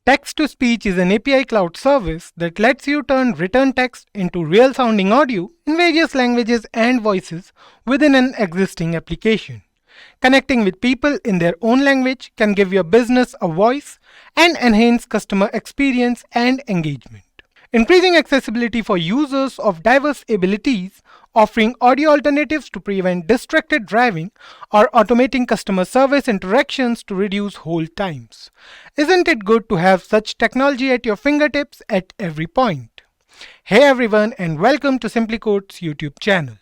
Text-to-speech is an API cloud service that lets you turn written text into real-sounding audio in various languages and voices within an existing application. Connecting with people in their own language can give your business a voice and enhance customer experience and engagement. Increasing accessibility for users of diverse abilities, offering audio alternatives to prevent distracted driving, or automating customer service interactions to reduce hold times. Isn't it good to have such technology at your fingertips at every point? Hey everyone, and welcome to SimpliCode's YouTube channel.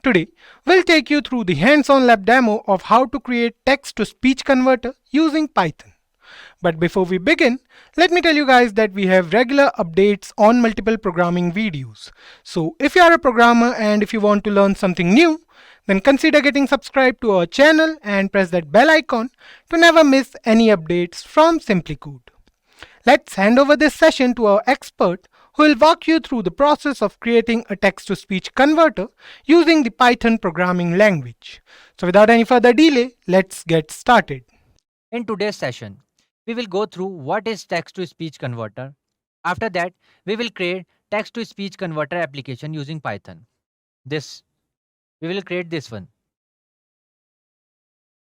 Today, we'll take you through the hands-on lab demo of how to create text-to-speech converter using Python. But before we begin, let me tell you guys that we have regular updates on multiple programming videos. So if you are a programmer and if you want to learn something new, then consider getting subscribed to our channel and press that bell icon to never miss any updates from SimpliCode. Let's hand over this session to our expert who will walk you through the process of creating a text-to-speech converter using the Python programming language. So without any further delay, let's get started. In today's session, we will go through what is text-to-speech converter. After that, we will create text-to-speech converter application using Python. We will create this one.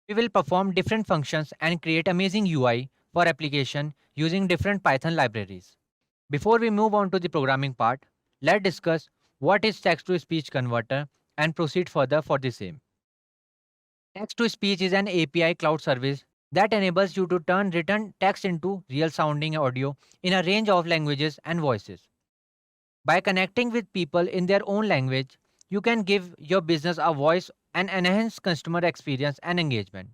We will perform different functions and create amazing UI for application using different Python libraries. Before we move on to the programming part, let's discuss what is text-to-speech converter and proceed further for the same. Text-to-speech is an API cloud service that enables you to turn written text into real-sounding audio in a range of languages and voices. By connecting with people in their own language, you can give your business a voice and enhance customer experience and engagement.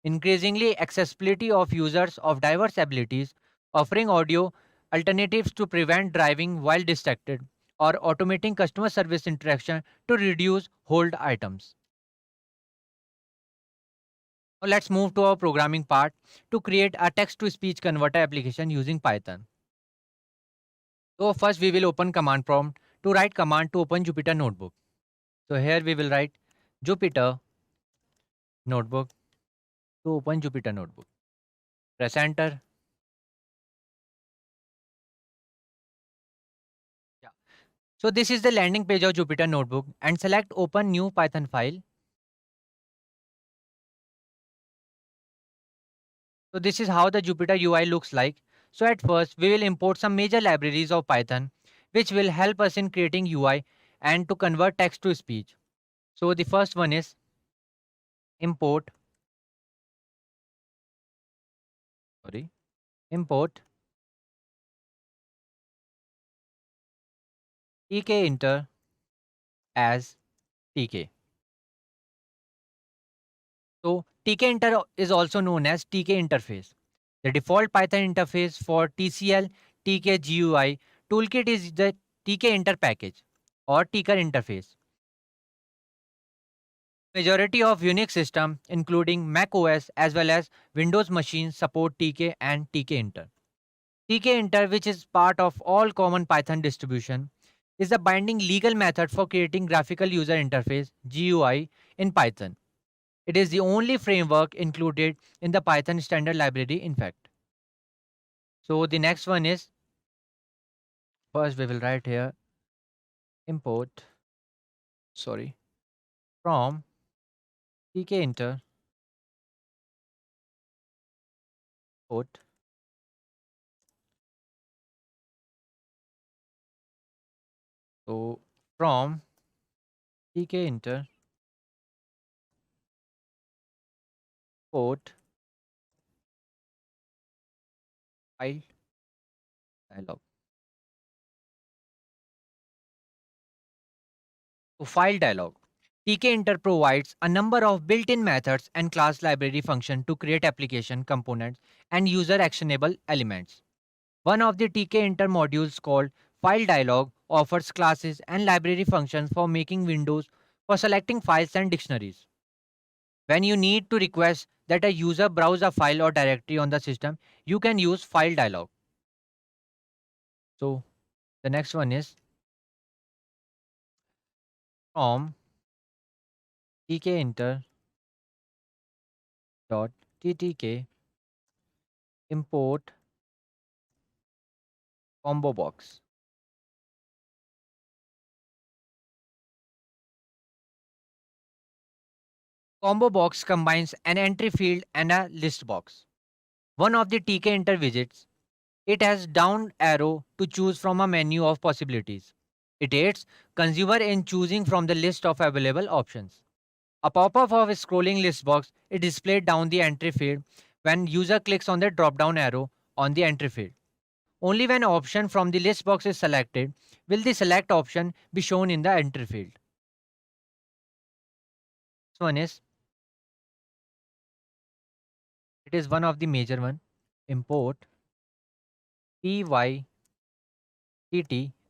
Increasingly, accessibility of users of diverse abilities, offering audio alternatives to prevent driving while distracted, or automating customer service interaction to reduce hold items. Now let's move to our programming part to create a text-to-speech converter application using Python. So first we will open command prompt to write command to open Jupyter Notebook. So here we will write Jupyter Notebook to open Jupyter Notebook. Press enter. Yeah. So this is the landing page of Jupyter Notebook and select open new Python file. So this is how the Jupyter UI looks like. So at first we will import some major libraries of Python which will help us in creating UI and to convert text to speech. So the first one is import import tkinter as tk. So tkinter is also known as tk interface. The default Python interface for TCL tk GUI toolkit is the tkinter package or tker interface. Majority of Unix system including Mac OS as well as Windows machines support tk and tkinter. tkinter, which is part of all common Python distribution, is a binding legal method for creating graphical user interface GUI in Python. It is the only framework included in the Python standard library, in fact. So the next one is, first we will write here import from tkinter import. So from tkinter import file dialog. So file dialog. tkinter provides a number of built-in methods and class library functions to create application components and user actionable elements. One of the tkinter modules called file dialog offers classes and library functions for making windows for selecting files and dictionaries. When you need to request that a user browse a file or directory on the system, you can use file dialog. So the next one is from tkinter.ttk import Combo box. Combo box combines an entry field and a list box. One of the TK enter widgets, it has down arrow to choose from a menu of possibilities. It aids consumer in choosing from the list of available options. A pop-up of a scrolling list box is displayed down the entry field when user clicks on the drop-down arrow on the entry field. Only when option from the list box is selected will the select option be shown in the entry field. This one is, it is one of the major one. Import pytt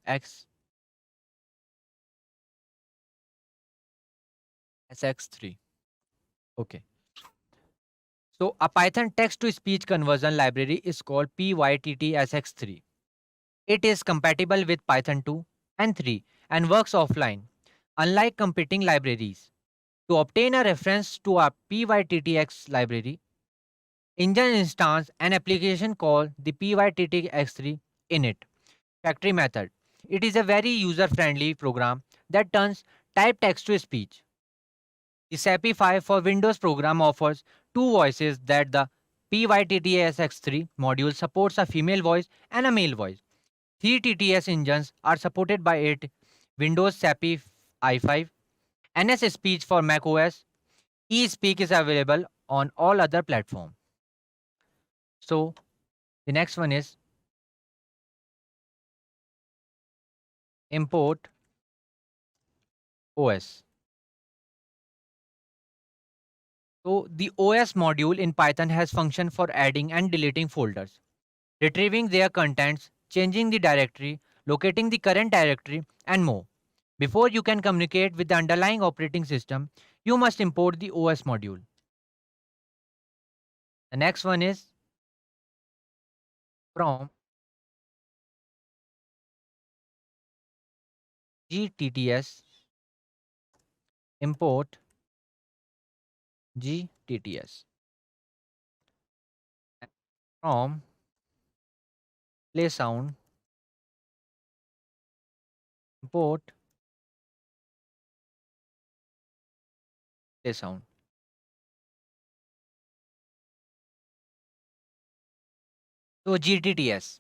x sx3. Okay. So a Python text to speech conversion library is called pyttsx3. It is compatible with Python 2 and 3 and works offline, unlike competing libraries. To obtain a reference to a pyttx library, engine instance an application called the pyttx3 init factory method. It is a very user-friendly program that turns typed text to speech. The SAPI 5 for Windows program offers two voices that the pyttsx3 module supports a female voice and a male voice. Three TTS engines are supported by it: Windows SAPI i5, NS Speech for macOS, eSpeak is available on all other platforms. So the next one is import OS. So the OS module in Python has function for adding and deleting folders, retrieving their contents, changing the directory, locating the current directory, and more. Before you can communicate with the underlying operating system, you must import the OS module. The next one is from GTTS import GTTS from play sound import play sound. So GTTS.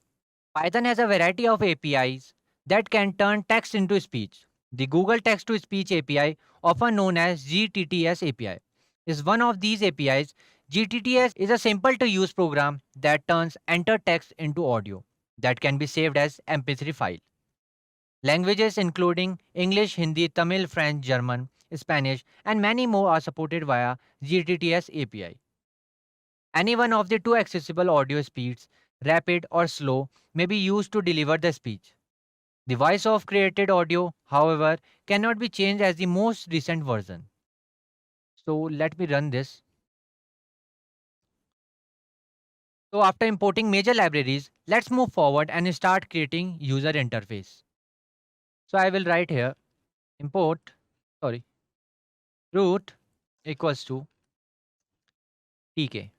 Python has a variety of APIs that can turn text into speech. The Google Text to Speech API, often known as GTTS API, is one of these APIs. GTTS is a simple to use program that turns entered text into audio that can be saved as MP3 file. Languages including English, Hindi, Tamil, French, German, Spanish, and many more are supported via GTTS API. Any one of the two accessible audio speeds, rapid or slow, may be used to deliver the speech. The voice of created audio, however, cannot be changed as the most recent version. So let me run this. So after importing major libraries, let's move forward and start creating user interface. So I will write here import, sorry, root equals to tk.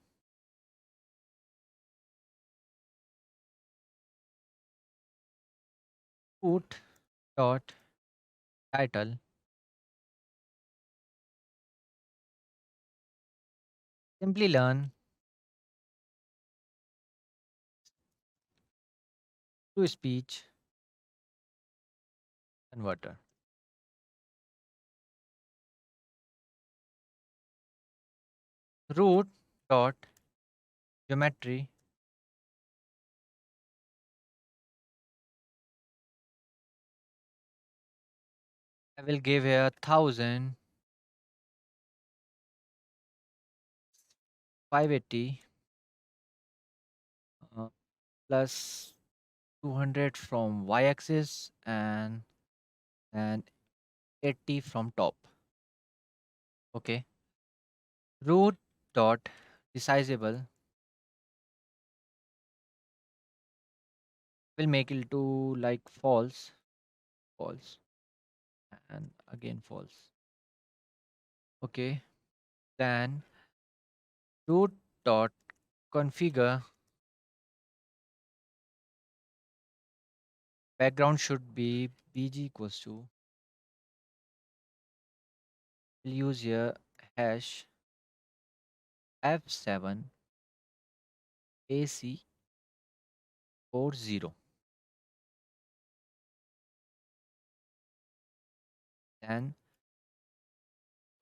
Root dot title Simplilearn to speech converter. Root dot geometry I will give here 1000 580 plus 200 from y-axis and 80 from top. Okay. Root dot resizable will make it to like false, false, and again false. Okay. Then root dot configure background should be bg equals to, we'll use here hash f7 ac40. Then,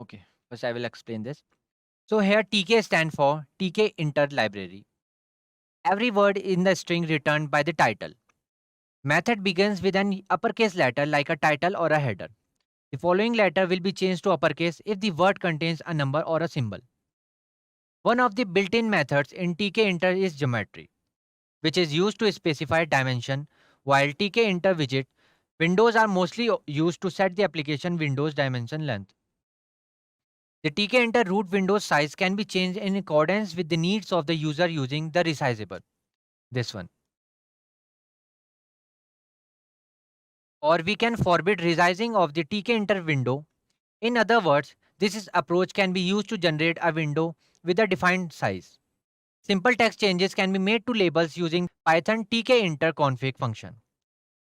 okay, first I will explain this. So here TK stand for TK inter library. Every word in the string returned by the title. Method begins with an uppercase letter like a title or a header. The following letter will be changed to uppercase if the word contains a number or a symbol. One of the built-in methods in TK inter is geometry, which is used to specify dimension, while TK inter widget windows are mostly used to set the application window's dimension length. The TK enter root window size can be changed in accordance with the needs of the user using the resizable. This one. Or we can forbid resizing of the TK enter window. In other words, approach can be used to generate a window with a defined size. Simple text changes can be made to labels using Python TK enter config function.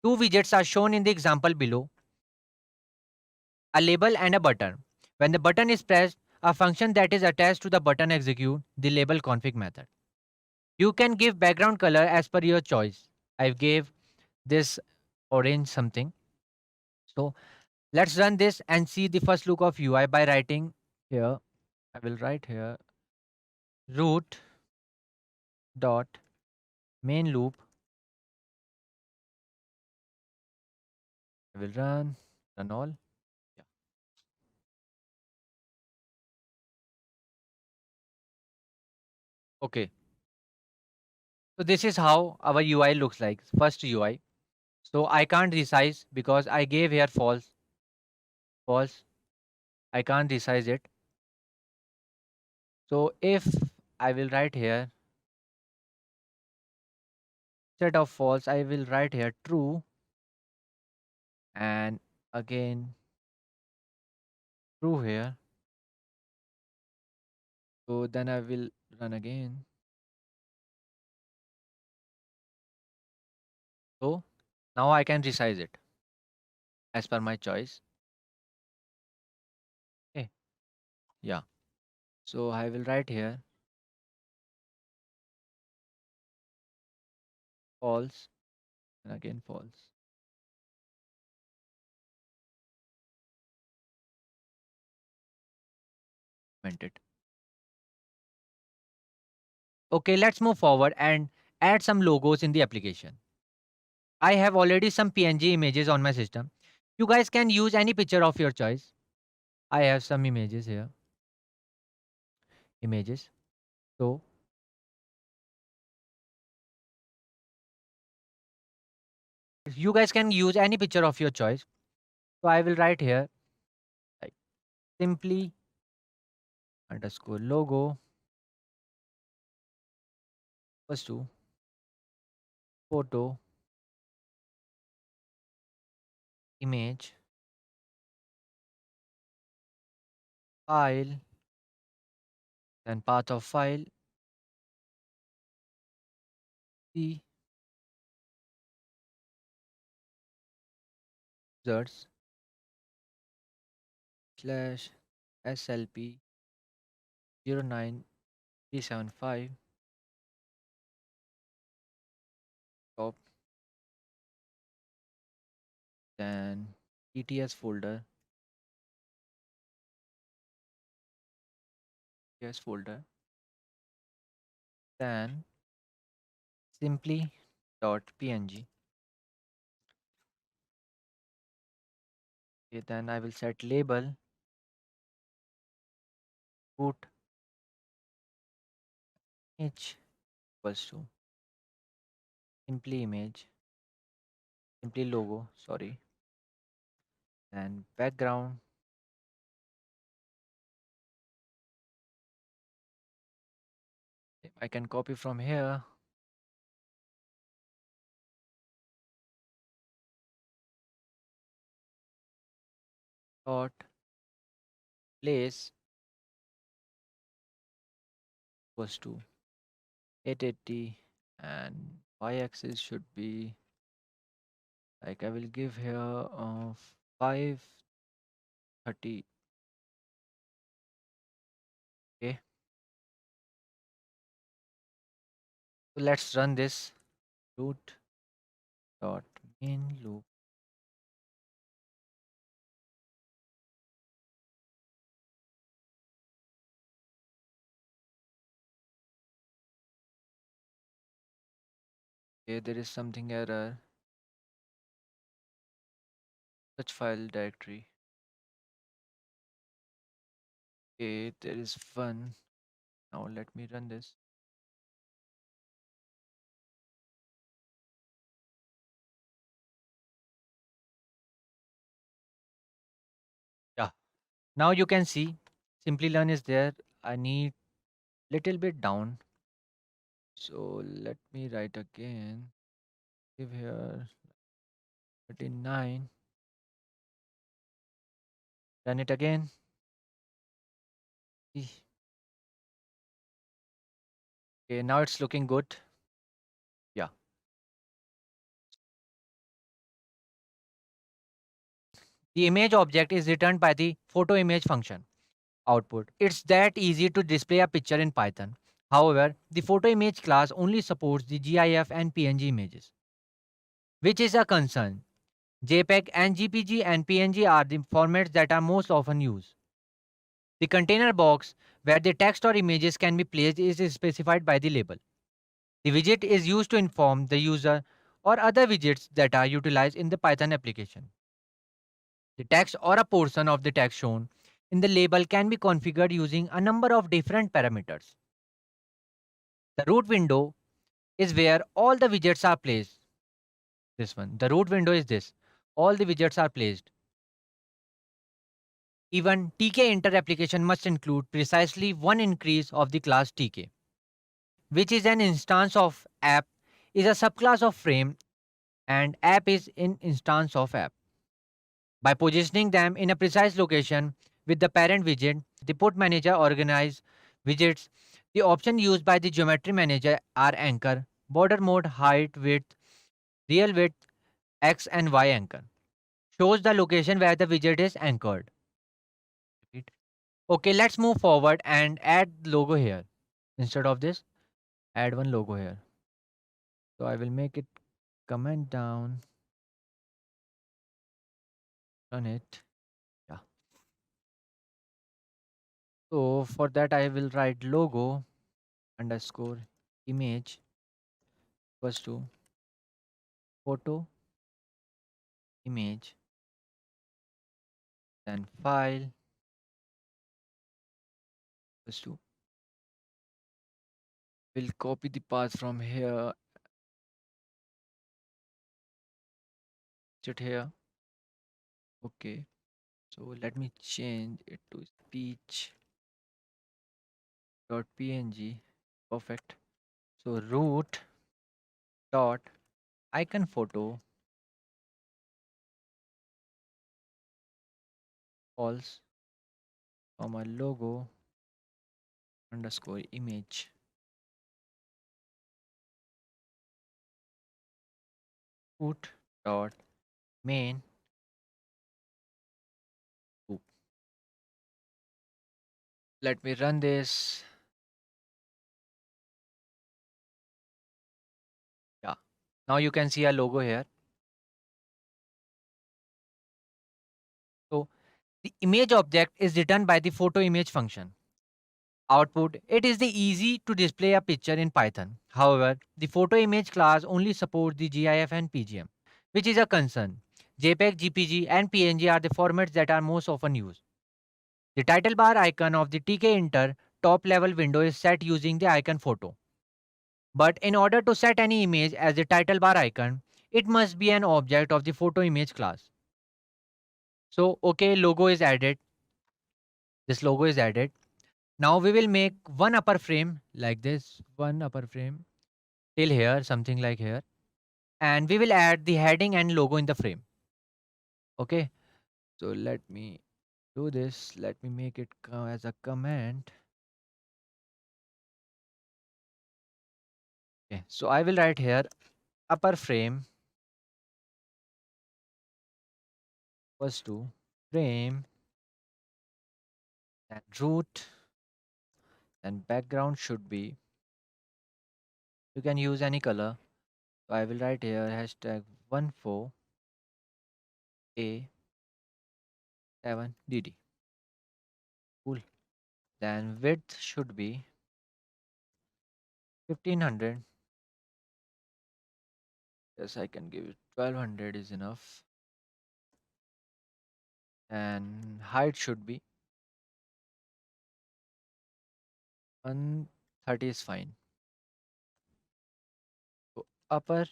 Two widgets are shown in the example below, a label and a button. When the button is pressed, a function that is attached to the button execute the label config method. You can give background color as per your choice. I gave this orange something. So let's run this and see the first look of UI by writing here. I will write here root dot main loop. I will run all. Yeah. Okay. So this is how our UI looks like. First UI. So I can't resize because I gave here false. False. I can't resize it. So if I will write here instead of false, I will write here true, and again true here. So then I will run again. So now I can resize it as per my choice. Okay. Yeah. So I will write here false and again false. Meant it. Okay, let's move forward and add some logos in the application. I have already some PNG images on my system. You guys can use any picture of your choice. I have some images here. Images. So you guys can use any picture of your choice. So I will write here like simply underscore logo equals to photo image file, then path of file the users slash slp 09375 top, then ETS folder, ETS folder, then simply.png. Okay, then I will set label put image equals to simply image, simply logo, sorry, then background. I can copy from here. Dot place equals to 880 and y-axis should be Like I will give here 530. Okay, so let's run this. Root dot main loop. Okay, there is something error. Such file directory. Okay, there is one. Now let me run this. Yeah. Now you can see Simplilearn is there. I need little bit down. So let me write again. Give here 39. Run it again. Eh, okay, now it's looking good. Yeah. The image object is returned by the photo image function output. It's that easy to display a picture in Python. However, the photo image class only supports the GIF and PNG images, which is a concern. JPEG and GPG and PNG are the formats that are most often used. The container box where the text or images can be placed is specified by the label. The widget is used to inform the user or other widgets that are utilized in the Python application. The text or a portion of the text shown in the label can be configured using a number of different parameters. The root window is where all the widgets are placed. This one. The root window is this. All the widgets are placed. Even TK inter application must include precisely one increase of the class TK, which is an instance of app, is a subclass of frame, and app is an instance of app. By positioning them in a precise location with the parent widget, the put manager organize widgets. The option used by the geometry manager are anchor, border mode, height, width, real width, X and Y anchor. Shows the location where the widget is anchored. Right. Okay, let's move forward and add logo here. Instead of this, add one logo here. So I will make it comment down, run it. Yeah. So for that I will write logo underscore image equals to photo image, then file equals to, will copy the path from here, put it here. Okay, so let me change it to speech.png. Perfect. So root dot icon photo false comma logo underscore image. Put dot main loop. Let me run this. Yeah. Now you can see a logo here. So the image object is returned by the photo image function. Output, it is the easy to display a picture in Python. However, the photo image class only supports the GIF and PGM, which is a concern. JPEG, GPG, and PNG are the formats that are most often used. The title bar icon of the TK Inter top level window is set using the icon photo. But in order to set any image as the title bar icon, it must be an object of the photo image class. So, okay, logo is added. This logo is added. Now we will make one upper frame like this, one upper frame till here, something like here. And we will add the heading and logo in the frame. Okay. So let me do this. Let me make it as a comment. Okay. So I will write here upper frame equals to frame, and root, and background should be, you can use any color. So I will write here hashtag 14A7DD. Cool. Then width should be 1500. Yes, I can give it 1200 is enough. And height should be 130 is fine. So upper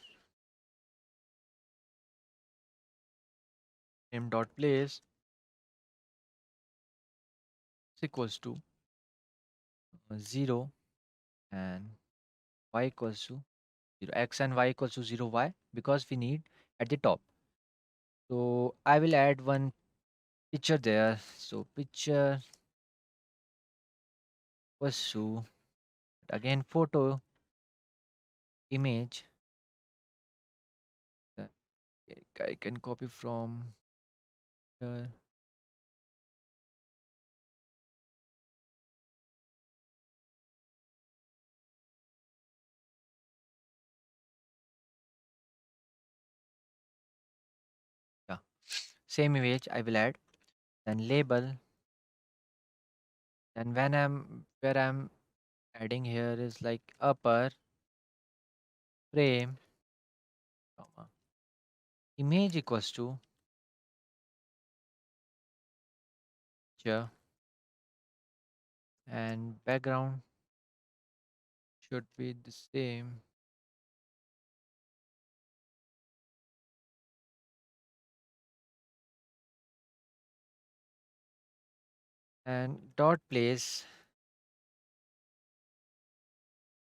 frame dot place is equals to 0 and y equals to 0. X and y equals to 0. Y because we need at the top. So I will add one picture there. So picture equals to again photo image. uh, I can copy from here. Yeah, same image I will add. Then label. And when I'm adding here is like upper frame comma image equals to picture and background should be the same. And dot place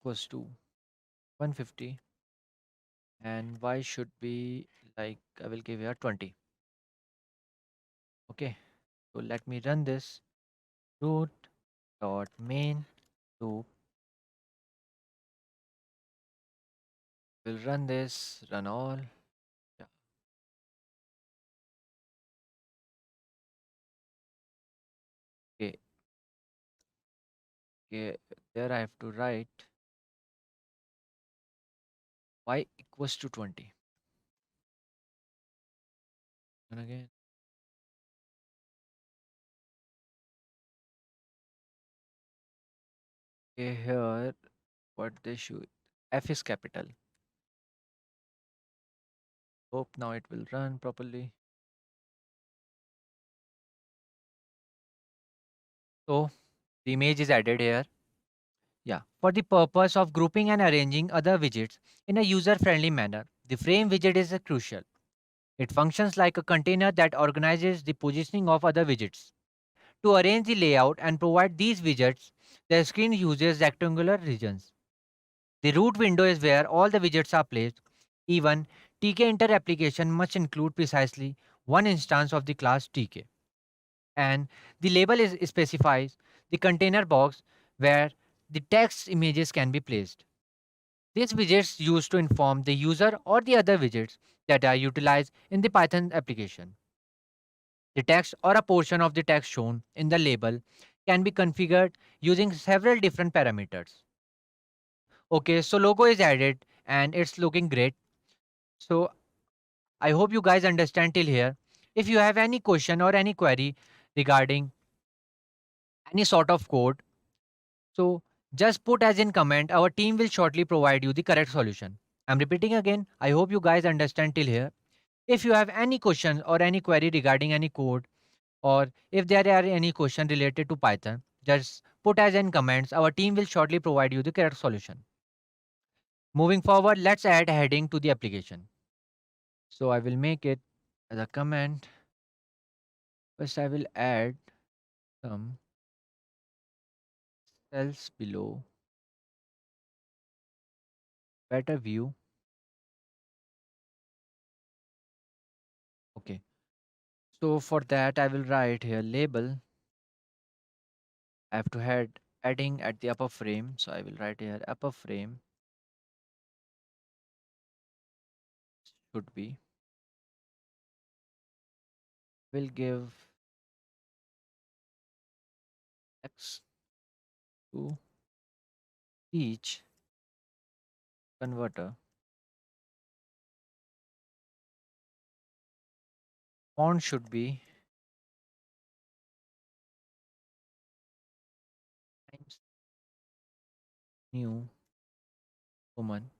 equals to 150 and y should be like I will give here 20. Okay, so let me run this. Root dot main loop will run this, run all. Yeah. Okay, okay, there I have to write y equals to 20. And again, okay, here what they should f is capital. Hope now it will run properly. So the image is added here. Yeah, for the purpose of grouping and arranging other widgets in a user-friendly manner, the frame widget is crucial. It functions like a container that organizes the positioning of other widgets. To arrange the layout and provide these widgets, the screen uses rectangular regions. The root window is where all the widgets are placed. Even TK Inter application must include precisely one instance of the class TK. And the label is specifies the container box where the text images can be placed. These widgets used to inform the user or the other widgets that are utilized in the Python application. The text or a portion of the text shown in the label can be configured using several different parameters. Okay, so logo is added and it's looking great. So I hope you guys understand till here. If you have any question or any query regarding any sort of code, so just put as in comment. Our team will shortly provide you the correct solution. I'm repeating again. I hope you guys understand till here. If you have any questions or any query regarding any code, or if there are any question related to Python, just put as in comments. Our team will shortly provide you the correct solution. Moving forward, let's add a heading to the application. So I will make it as a comment. First, I will add some cells below. Better view. Okay. So for that, I will write here label. I have to add adding at the upper frame. So I will write here upper frame should be We'll give text to speech converter. Font should be Times New Roman.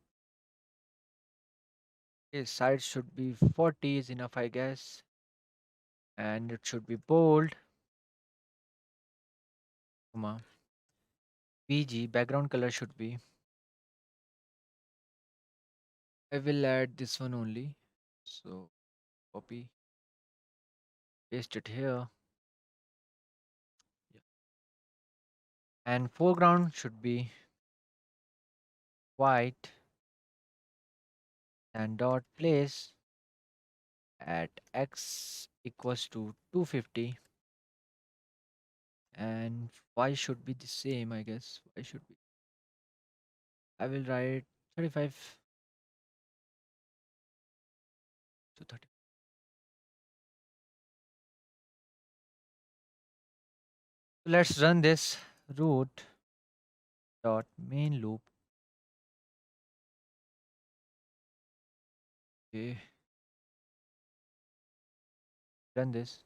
Okay, size should be 40 is enough, I guess. And it should be bold, comma. PG background color should be. I will add this one only. So copy, paste it here. Yeah. And foreground should be white and dot place at x equals to 250 and y should be the same, I guess. Y should be. I will write 35 to 30. So let's run this root dot main loop. Okay, run this.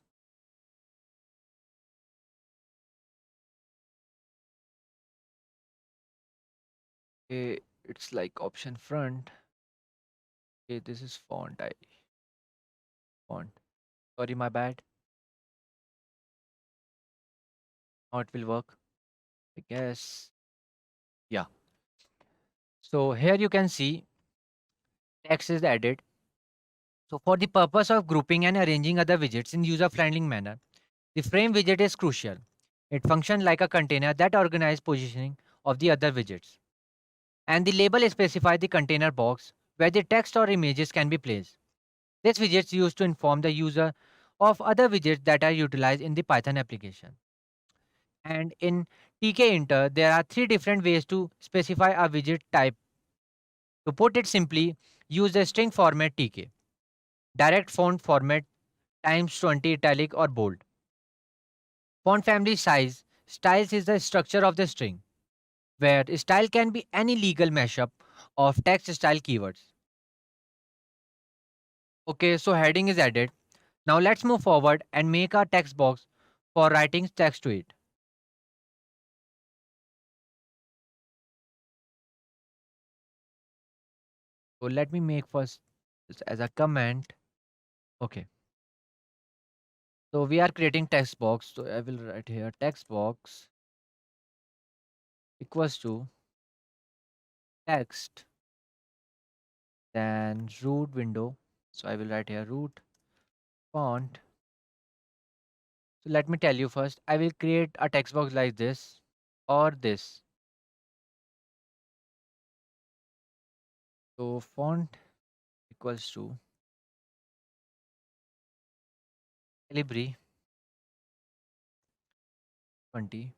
Okay, it's like option front. Okay, this is font. Sorry, my bad. Now it will work, I guess. Yeah. So here you can see text is added. So for the purpose of grouping and arranging other widgets in user-friendly manner, the frame widget is crucial. It functions like a container that organizes positioning of the other widgets. And the label specifies the container box where the text or images can be placed. This widget is used to inform the user of other widgets that are utilized in the Python application. And in tkinter, there are three different ways to specify a widget type. To put it simply, use the string format tk, direct font format times 20 italic or bold. Font family size, styles is the structure of the string, where style can be any legal mashup of text style keywords. Okay, so heading is added. Now let's move forward and make our text box for writing text to it. So let me make first this as a comment. Okay. So we are creating text box. So I will write here text box equals to text, then root window. So I will write here root font. So let me tell you first, I will create a text box like this or this. So font equals to Calibri 20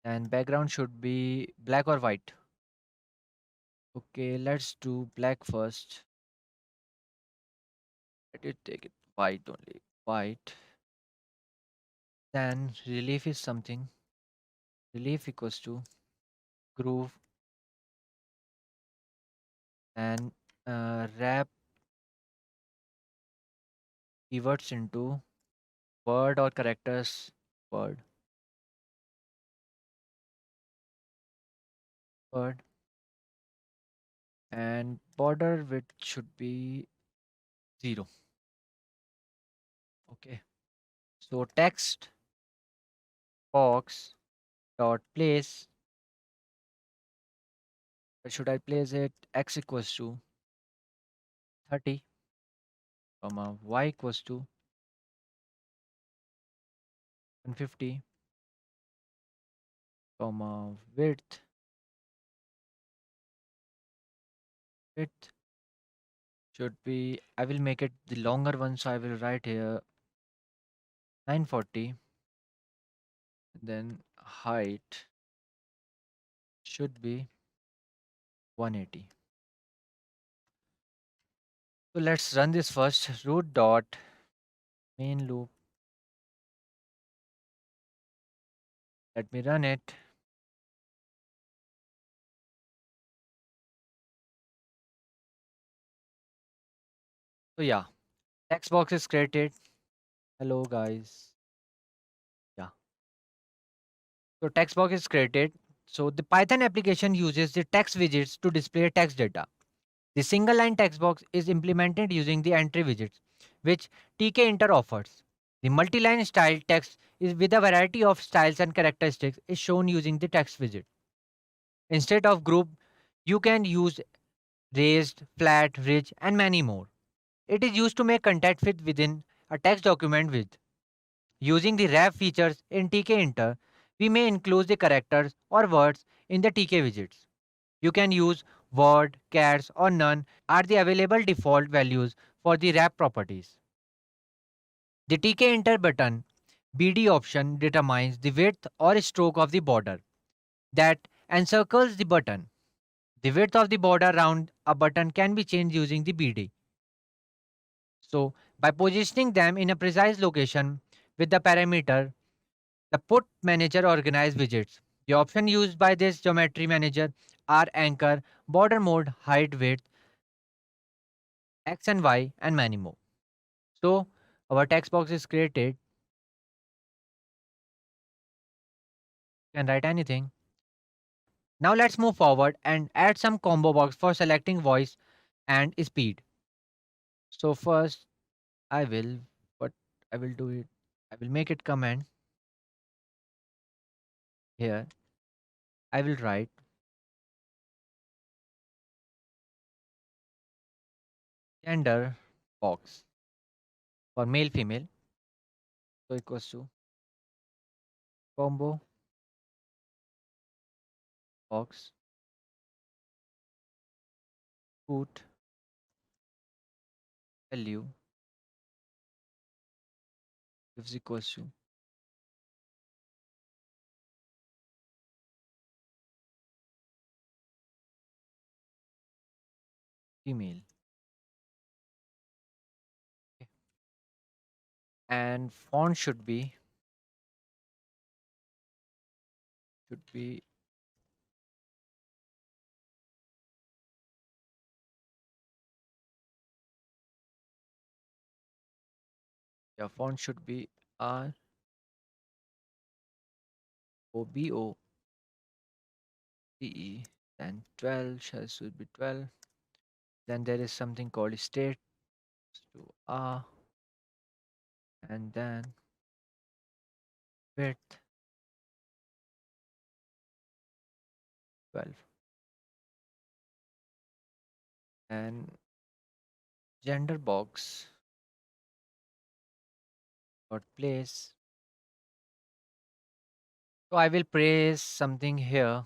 and background should be black or white. Okay, let's do black first. Let it take it white only. White. Then relief is something. Relief equals to groove and wrap keywords into word or characters. Word. Word. And border width should be 0. Okay. So text box dot place. Where should I place it? X equals to 30, comma y equals to 150, comma width should be, I will make it the longer one, so I will write here 940. Then height should be 180. So let's run this first. Root dot main loop. Let me run it. So yeah, text box is created. Hello guys. Yeah. So text box is created. So the Python application uses the text widgets to display text data. The single line text box is implemented using the entry widgets, which tkinter offers. The multi-line style text is with a variety of styles and characteristics is shown using the text widget. Instead of group, you can use raised, flat, ridge, and many more. It is used to make content fit within a text document with. Using the wrap features in tkinter, we may include the characters or words in the tk widgets. You can use word, chars, or none are the available default values for the wrap properties. The tkinter button BD option determines the width or stroke of the border that encircles the button. The width of the border around a button can be changed using the BD. So, by positioning them in a precise location with the parameter, the put manager organize widgets. The option used by this geometry manager are anchor, border mode, height, width, X and Y, and many more. So, our text box is created. You can write anything. Now let's move forward and add some combo box for selecting voice and speed. So first I will, what I will do it, I will make it comment here. I will write gender box for male female. So equals to combo box put value is equals to female. Okay. And font should be yeah, font should be R O B O C E. Then 12 should be 12. Then there is something called state to R, and then width 12, and gender box dot place. So I will place something here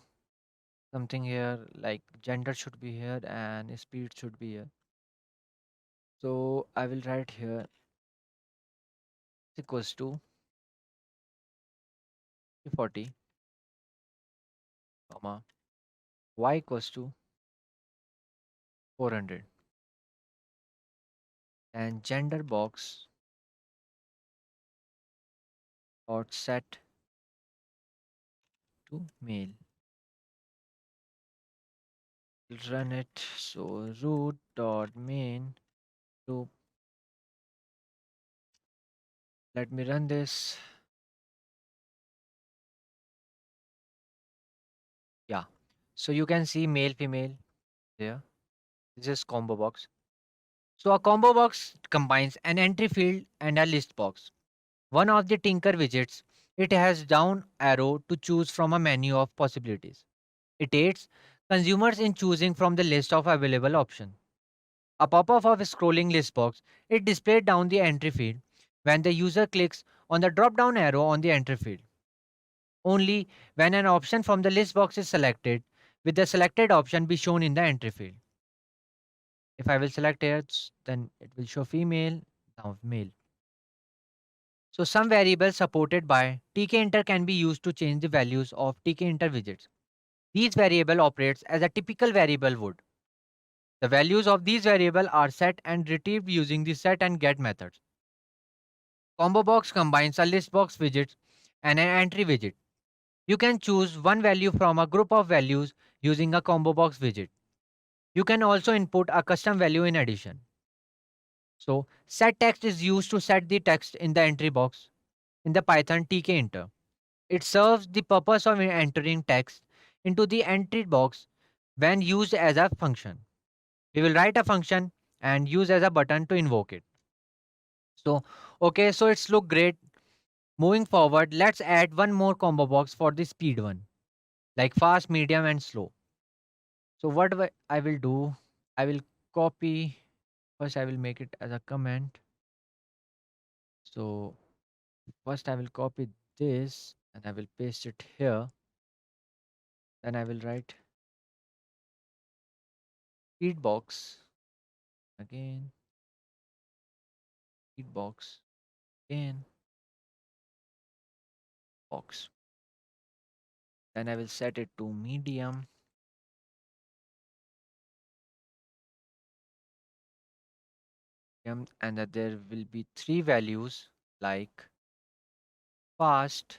like gender should be here and speed should be here. So I will write here equals to 340, comma y equals to 400, and gender box dot set to male. We'll run it. So root dot main loop. Let me run this. Yeah. So you can see male female there. This is combo box. So a combo box combines an entry field and a list box. One of the Tinker widgets, it has down arrow to choose from a menu of possibilities. It aids consumers in choosing from the list of available options. A pop-up of a scrolling list box, it displayed down the entry field when the user clicks on the drop-down arrow on the entry field. Only when an option from the list box is selected, will the selected option be shown in the entry field. If I will select it, then it will show female, now male. So some variables supported by tkinter can be used to change the values of tkinter widgets. These variable operates as a typical variable would. The values of these variables are set and retrieved using the set and get methods. Combo box combines a list box widget and an entry widget. You can choose one value from a group of values using a combo box widget. You can also input a custom value in addition. So, set text is used to set the text in the entry box in the Python tk-enter. It serves the purpose of entering text into the entry box when used as a function. We will write a function and use as a button to invoke it. So, okay, so it's look great. Moving forward, let's add one more combo box for the speed one, like fast, medium, and slow. So what I will do, I will copy, first I will make it as a comment. So first I will copy this and I will paste it here. Then I will write speed box again, speed box again, box. Then I will set it to medium. And that there will be three values like fast,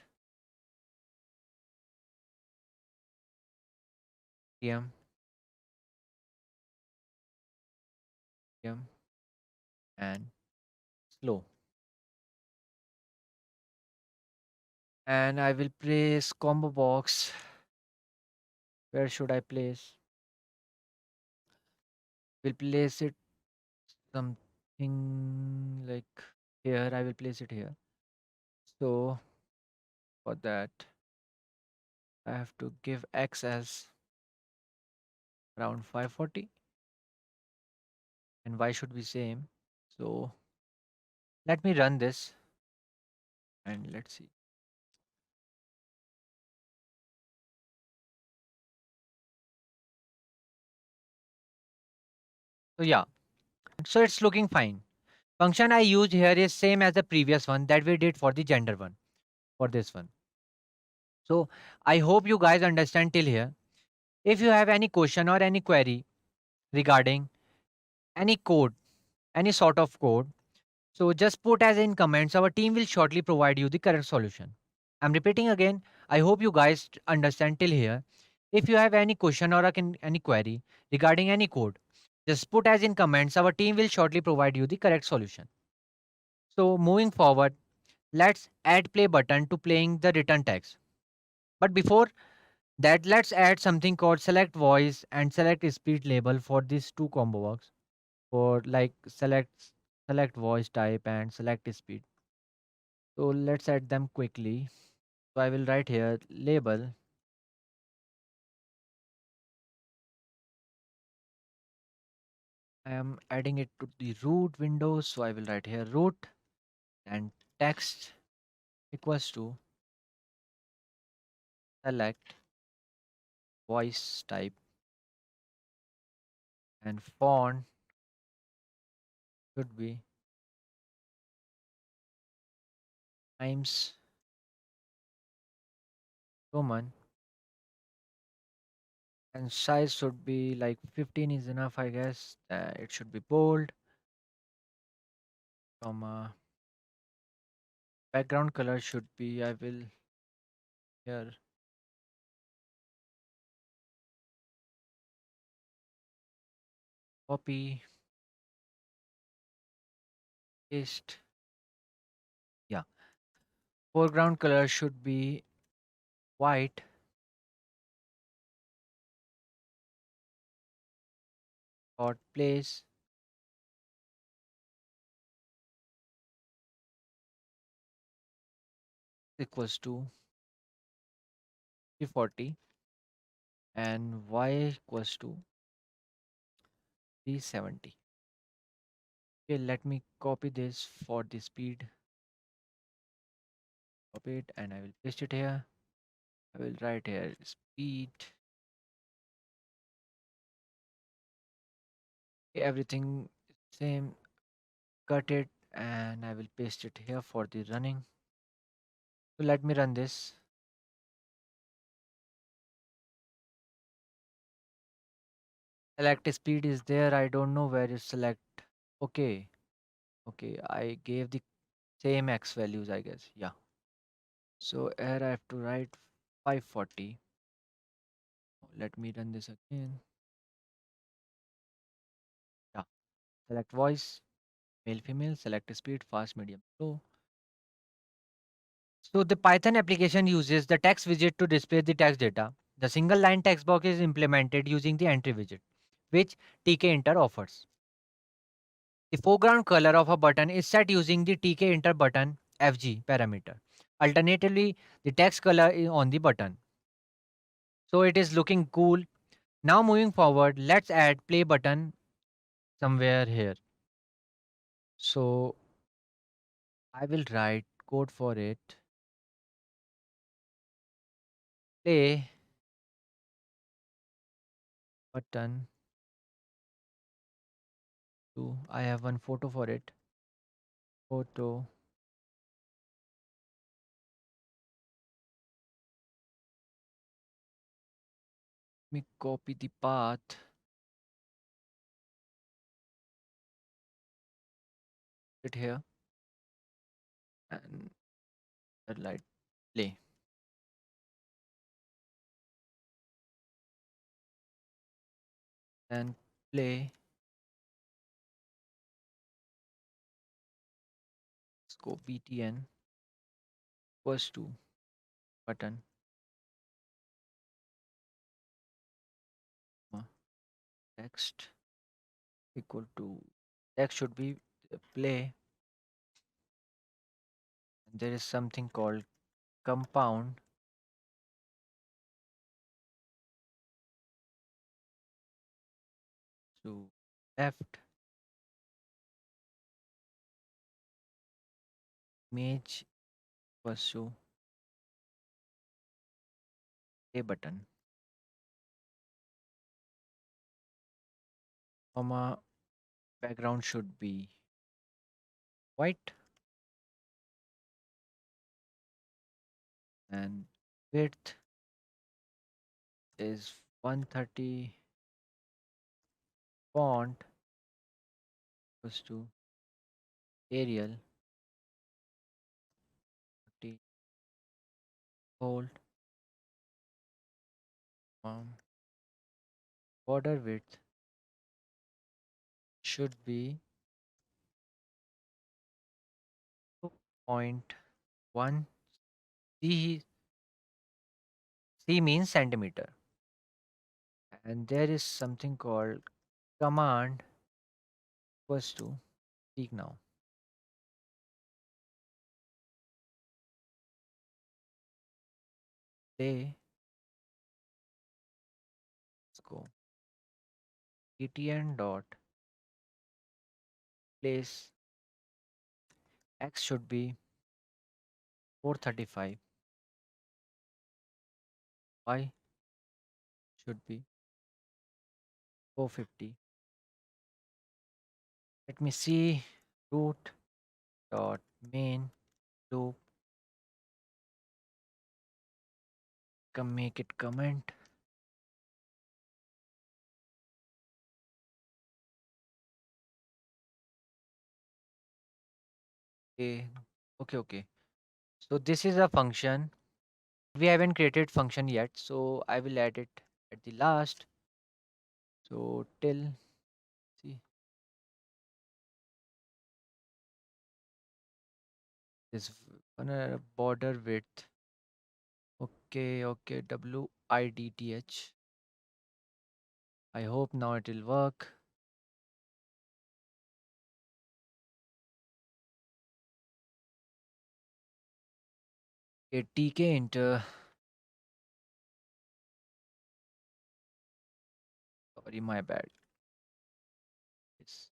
medium, medium, and slow. And I will place combo box. Where should I place? We'll place it something like here. I will place it here. So for that, I have to give X as around 540 and Y should be same. So let me run this and let's see. So yeah, so it's looking fine. Function I used here is same as the previous one that we did for the gender one, for this one. So I hope you guys understand till here. If you have any question or any query regarding any code, any sort of code, so just put as in comments. Our team will shortly provide you the correct solution. I'm repeating again. I hope you guys understand till here. If you have any question or any query regarding any code, just put as in comments. Our team will shortly provide you the correct solution. So moving forward, let's add play button to playing the return text. But before that, let's add something called select voice and select speed label for these two combo works. For like select voice type and select speed. So let's add them quickly. So I will write here label. I am adding it to the root window. So I will write here root and text equals to select voice type and font should be Times Roman and size should be like 15 is enough, I guess. It should be bold. From background color should be, I will here copy, paste. Yeah, foreground color should be white. Dot place equals to 340 and y equals to 370. Okay, let me copy this for the speed. Copy it and I will paste it here. I will write here speed. Okay, everything is same. Cut it and I will paste it here for the running. So let me run this. Select speed is there. I don't know where is select. Okay. Okay. I gave the same X values, I guess. Yeah. So here I have to write 540. Let me run this again. Yeah. Select voice, male, female, select speed, fast, medium, slow. So the Python application uses the text widget to display the text data. The single line text box is implemented using the entry widget, which tkinter offers. The foreground color of a button is set using the tkinter button fg parameter. Alternatively, the text color is on the button. So it is looking cool. Now moving forward, let's add play button somewhere here. So I will write code for it. Play button to I have one photo for it. Photo. Let me copy the path. It here and light play. Then play. Let's go btn equals to button text equal to text should be play. And there is something called compound to left image equals to play button comma background should be white and width is 130 font equals to Arial 30 bold border width should be 2.1 C. C means centimeter. And there is something called command equals to speak now. Play. Let's go. etn dot place x should be 435. Y should be 450. Let me see. Root dot main loop. Come make it comment. Okay. Okay. So this is a function. We haven't created function yet, so I will add it at the last. So till see this border width. Okay, width. I hope now it will work. A tk enter. Sorry, my bad. Yes.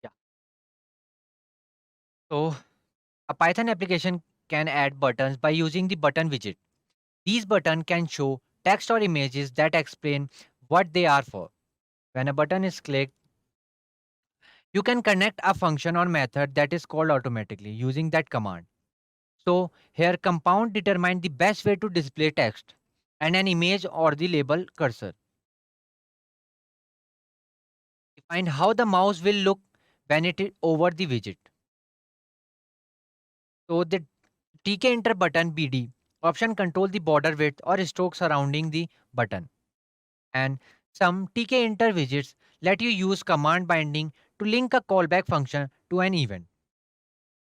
Yeah. So a Python application can add buttons by using the button widget. These buttons can show text or images that explain what they are for. When a button is clicked, you can connect a function or method that is called automatically using that command. So here compound determine the best way to display text and an image or the label cursor. Define how the mouse will look when it is over the widget. So the TK enter button BD option control the border width or stroke surrounding the button. And some TK enter widgets let you use command binding to link a callback function to an event.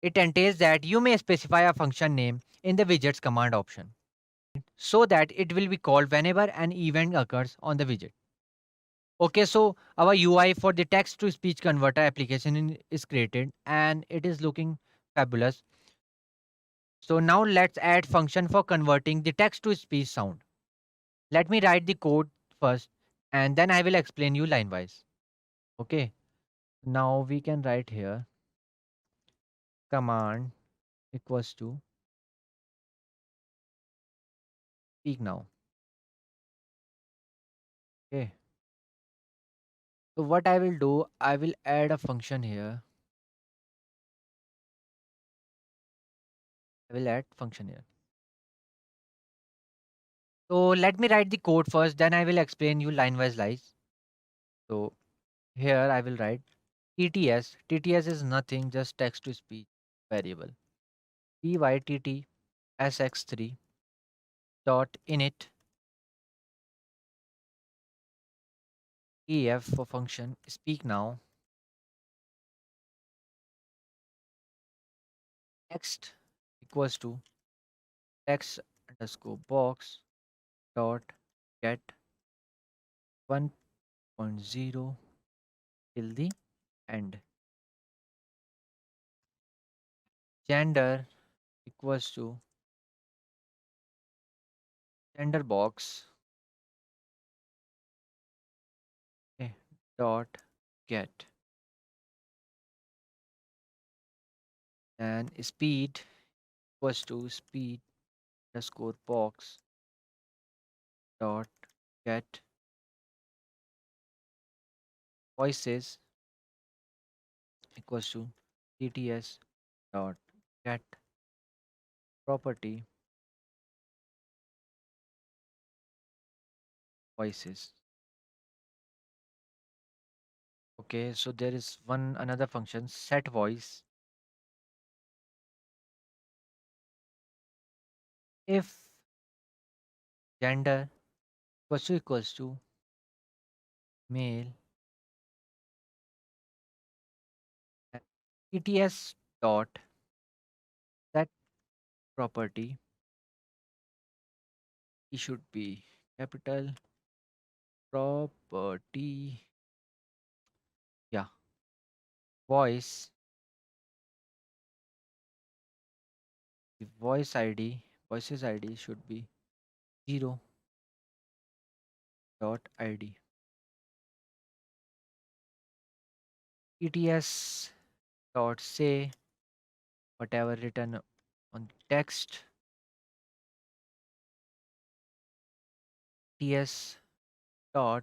It entails that you may specify a function name in the widget's command option so that it will be called whenever an event occurs on the widget. Okay, so our UI for the text to speech converter application is created and it is looking fabulous. So now let's add function for converting the text to speech sound. Let me write the code first and then I will explain you line wise. Okay, now we can write here command equals to speak now. Okay, so what I will do, I will add a function here. I will add function here. So let me write the code first, then I will explain you line wise lines. So here I will write TTS. TTS is nothing, just text to speech variable. PYTT SX3 dot init EF for function speak now text equals to text underscore box dot get 1.0 till the end. Gender equals to gender box, okay, dot get, and speed equals to speed underscore box dot get voices equals to TTS dot get property voices. Okay, so there is one another function set voice. If gender equals to male, and TTS dot set property, it should be capital property, yeah, voice, the voices ID should be 0 dot ID. TTS dot say whatever written on text. TS dot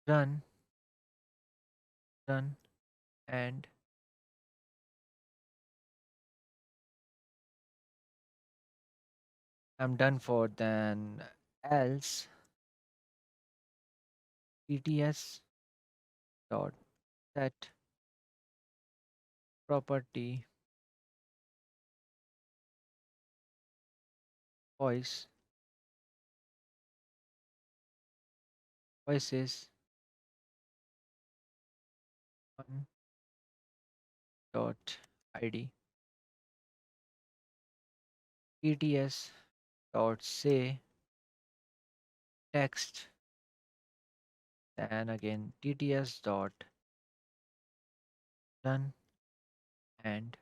run run and I'm done for then else TTS dot set property voice voices one dot ID. TTS dot say text, then again TTS dot run and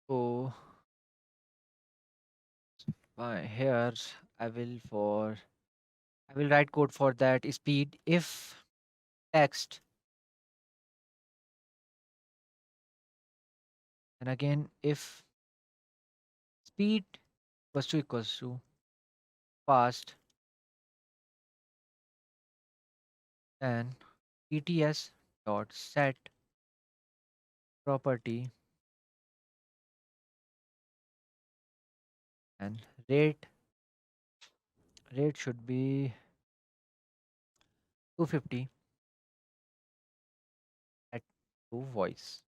so here I will for I will write code for that speed if text and again if speed equals to fast and TTS dot set property and rate should be 250 at to voice.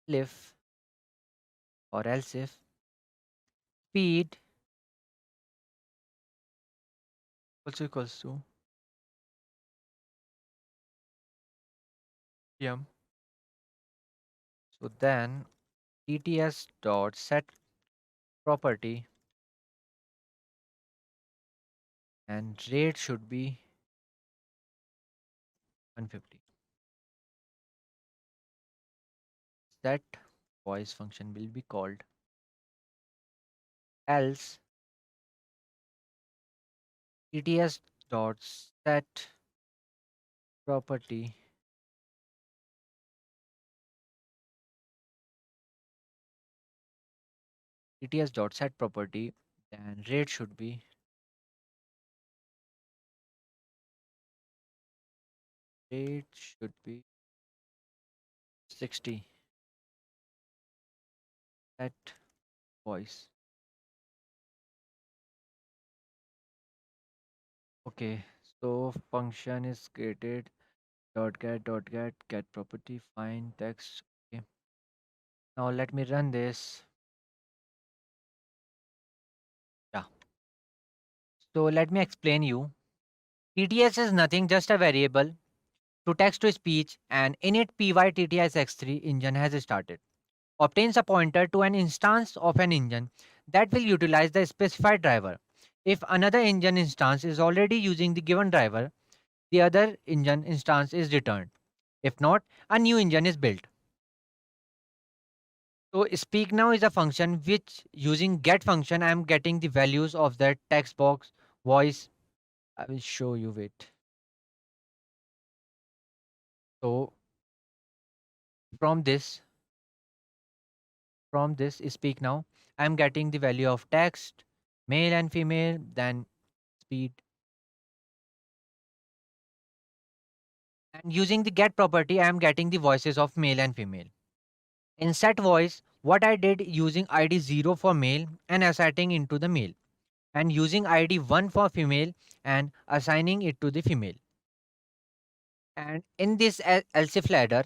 If or else if speed also equals to m, so then TTS dot set property and rate should be 150. That voice function will be called else TTS dot set property TTS dot set property, then rate should be 60 at voice. Okay, so function is created dot get property find text. Okay, now let me run this. Yeah, so let me explain you. TTS is nothing, just a variable to text to speech, and init pyttsx3 engine has started. Obtains a pointer to an instance of an engine that will utilize the specified driver. If another engine instance is already using the given driver, the other engine instance is returned. If not, a new engine is built. So speak now is a function which using get function I am getting the values of that text box voice. I will show you it. So from this speak now I am getting the value of text, male and female, then speed. And using the get property, I am getting the voices of male and female. In set voice, what I did using ID 0 for male and assigning into the male, and using ID 1 for female and assigning it to the female. And in this else if ladder,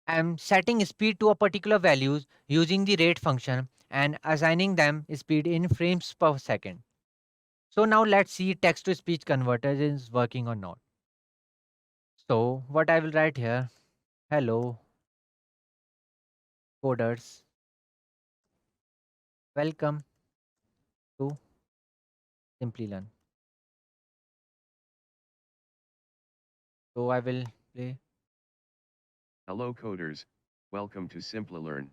I am setting speed to a particular values using the rate function and assigning them speed in frames per second. So now let's see text to speech converter is working or not. So what I will write here, hello coders, welcome to Simplilearn. So I will play. Hello coders, welcome to Simplilearn.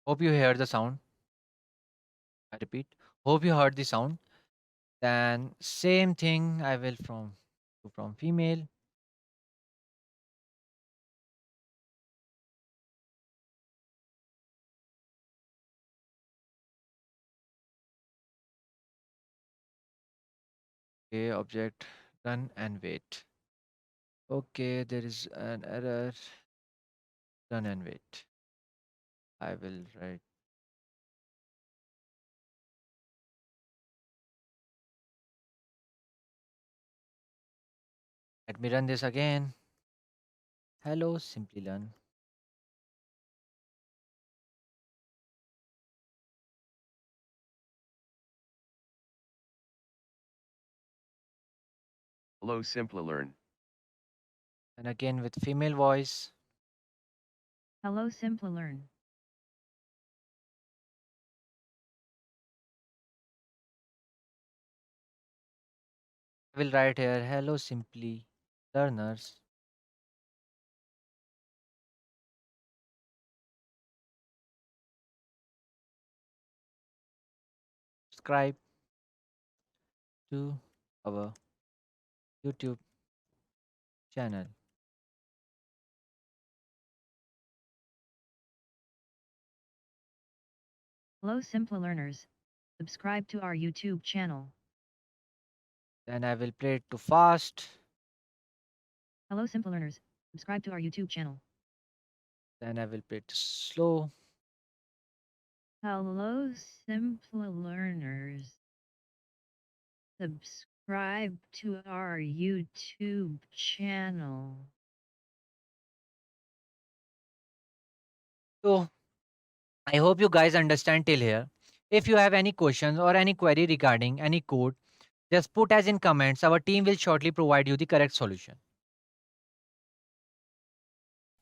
Hope you hear the sound. I repeat. Hope you heard the sound. Then same thing I will from female. Okay, object run and wait. Okay, there is an error. Run and wait. I will write. Let me run this again. Hello, Simplilearn. Hello Simplilearn. And again with female voice. Hello Simplilearn. I will write here. Hello, Simply Learners. Subscribe to our YouTube channel. Hello Simplilearners. Subscribe to our YouTube channel. Then I will play it to fast. Hello Simplilearners. Subscribe to our YouTube channel. Then I will play it to slow. Hello Simplilearners. Subscribe to our YouTube channel. So I hope you guys understand till here. If you have any questions or any query regarding any code, just put as in comments. Our team will shortly provide you the correct solution.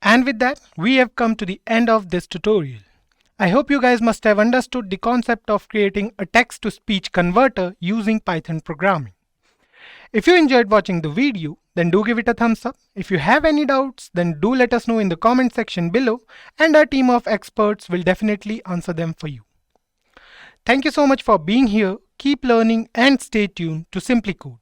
And with that, we have come to the end of this tutorial. I hope you guys must have understood the concept of creating a text-to-speech converter using Python programming. If you enjoyed watching the video, then do give it a thumbs up. If you have any doubts, then do let us know in the comment section below, and our team of experts will definitely answer them for you. Thank you so much for being here. Keep learning and stay tuned to SimpliCode.